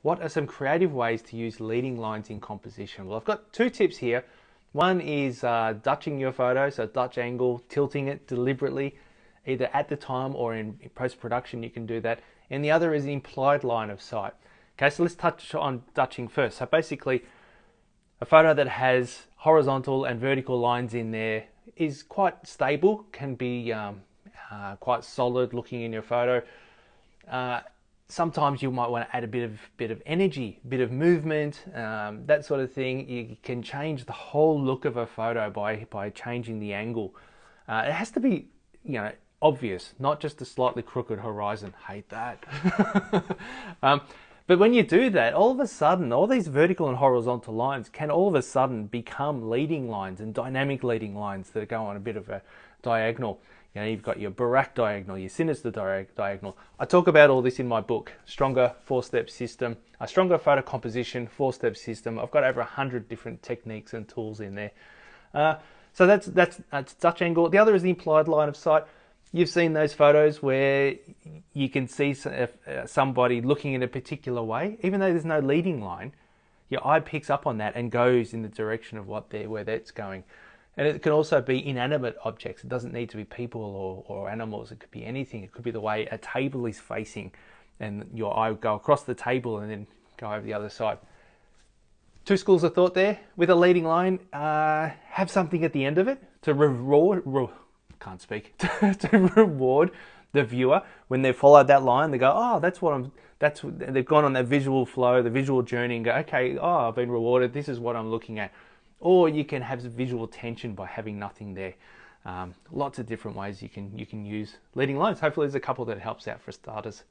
What are some creative ways to use leading lines in composition? Well, I've got two tips here. One is Dutching your photo, so Dutch angle, tilting it deliberately, either at the time or in post-production you can do that. And the other is the implied line of sight. Okay, so let's touch on Dutching first. So basically, a photo that has horizontal and vertical lines in there is quite stable, can be quite solid looking in your photo. Sometimes you might want to add a bit of energy, bit of movement, that sort of thing. You can change the whole look of a photo by changing the angle. It has to be, obvious, not just a slightly crooked horizon. Hate that. But when you do that, all of a sudden, all these vertical and horizontal lines can all of a sudden become leading lines and dynamic leading lines that go on a bit of a diagonal. You've got your Barak diagonal, your sinister diagonal. I talk about all this in my book, Stronger 4-Step System, a Stronger Photo Composition 4-Step System. I've got over 100 different techniques and tools in there. So that's Dutch angle. The other is the implied line of sight. You've seen those photos where you can see somebody looking in a particular way, even though there's no leading line. Your eye picks up on that and goes in the direction of where that's going. And it can also be inanimate objects. It doesn't need to be people or animals. It could be anything. It could be the way a table is facing and your eye would go across the table and then go over the other side. Two schools of thought there. With a leading line, have something at the end of it to reward the viewer when they follow that line. They go, oh, they've gone on that visual flow, the visual journey, and go, okay, oh, I've been rewarded. This is what I'm looking at. Or you can have visual tension by having nothing there. Lots of different ways you can use leading lines. Hopefully there's a couple that helps out for starters.